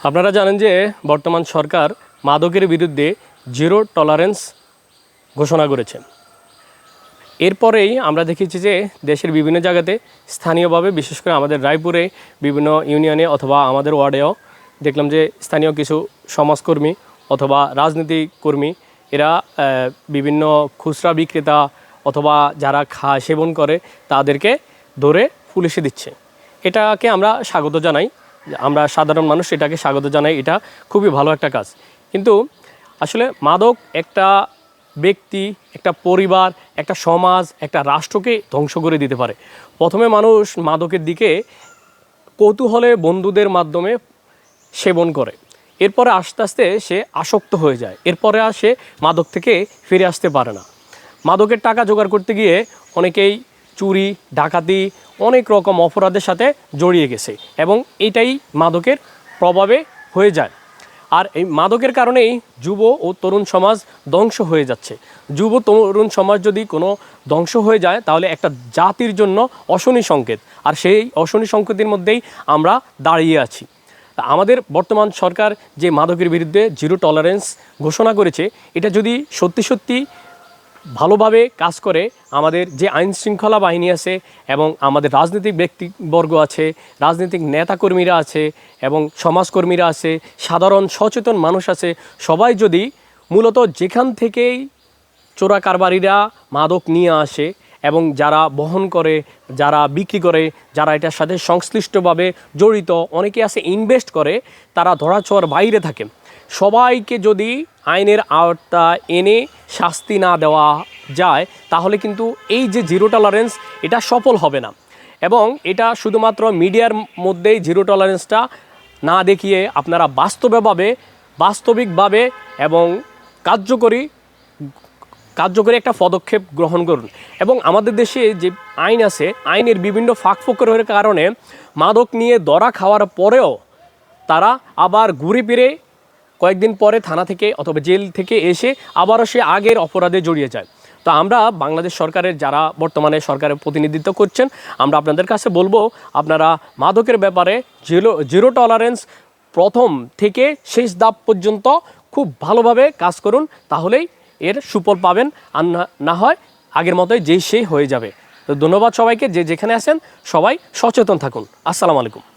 আপনারা জানেন যে বর্তমান সরকার মাদকের বিরুদ্ধে জিরো টলারেন্স ঘোষণা করেছে। এরপরেই আমরা দেখেছি যে দেশের বিভিন্ন জায়গাতে স্থানীয়ভাবে, বিশেষ করে আমাদের রায়পুরে বিভিন্ন ইউনিয়নে অথবা আমাদের ওয়ার্ডেও দেখলাম যে স্থানীয় কিছু সমাজকর্মী অথবা রাজনৈতিক কর্মী এরা বিভিন্ন খুচরা বিক্রেতা অথবা যারা সেবন করে তাদেরকে ধরে পুলিশে দিচ্ছে। এটাকে আমরা স্বাগত জানাই, আমরা সাধারণ মানুষ এটাকে স্বাগত জানাই, এটা খুবই ভালো একটা কাজ। কিন্তু আসলে মাদক একটা ব্যক্তি, একটা পরিবার, একটা সমাজ, একটা রাষ্ট্রকে ধ্বংস করে দিতে পারে। প্রথমে মানুষ মাদকের দিকে কৌতূহলে বন্ধুদের মাধ্যমে সেবন করে, এরপরে আস্তে আস্তে সে আসক্ত হয়ে যায়, এরপরে আর সে মাদক থেকে ফিরে আসতে পারে না। মাদকের টাকা জোগাড় করতে গিয়ে অনেকেই চুরি, ডাকাতি, অনেক রকম অপরাধের সাথে জড়িয়ে গেছে এবং এটাই মাদকের প্রভাবে হয়ে যায়। আর এই মাদকের কারণেই যুব ও তরুণ সমাজ ধ্বংস হয়ে যাচ্ছে। যুব তরুণ সমাজ যদি কোনো ধ্বংস হয়ে যায় তাহলে একটা জাতির জন্য অশনি সংকেত, আর সেই অশনি সংকেতের মধ্যেই আমরা দাঁড়িয়ে আছি। আমাদের বর্তমান সরকার যে মাদকের বিরুদ্ধে জিরো টলারেন্স ঘোষণা করেছে, এটা যদি সত্যি সত্যি ভালোভাবে কাজ করে, আমাদের যে আইন শৃঙ্খলা বাহিনী আছে এবং আমাদের রাজনৈতিক ব্যক্তিবর্গ আছে, রাজনৈতিক নেতাকর্মীরা আছে এবং সমাজকর্মীরা আছে, সাধারণ সচেতন মানুষ আছে, সবাই যদি মূলত যেখান থেকেই চোরা কারবারিরা মাদক নিয়ে আসে এবং যারা বহন করে, যারা বিক্রি করে, যারা এটার সাথে সংশ্লিষ্টভাবে জড়িত, অনেকে আছে ইনভেস্ট করে, তারা ধরাছোঁয়ার বাইরে থাকে, সবাইকে যদি আইনের আওতা এনে শাস্তি না দেওয়া যায় তাহলে কিন্তু এই যে জিরো টলারেন্স এটা সফল হবে না। এবং এটা শুধুমাত্র মিডিয়ার মধ্যেই জিরো টলারেন্সটা না দেখিয়ে আপনারা বাস্তবিকভাবে এবং কার্যকরী একটা পদক্ষেপ গ্রহণ করুন। এবং আমাদের দেশে যে আইন আছে, আইনের বিভিন্ন ফাঁকফোকরের কারণে মাদক নিয়ে ধরা খাওয়ার পরেও তারা আবার ঘুরে ফিরে কয়েকদিন পরে থানা থেকে অথবা জেল থেকে এসে আবারও সে আগের অপরাধে জড়িয়ে যায়। তো আমরা বাংলাদেশ সরকারের যারা বর্তমানে সরকারের প্রতিনিধিত্ব করছেন, আমরা আপনাদের কাছে বলবো আপনারা মাদকের ব্যাপারে জিরো টলারেন্স প্রথম থেকে শেষ ধাপ পর্যন্ত খুব ভালোভাবে কাজ করুন, তাহলেই এর সুফল পাবেন। আর না হয় আগের মতোই যেই সেই হয়ে যাবে। তো ধন্যবাদ সবাইকে, যে যেখানে আছেন সবাই সচেতন থাকুন। আসসালামু আলাইকুম।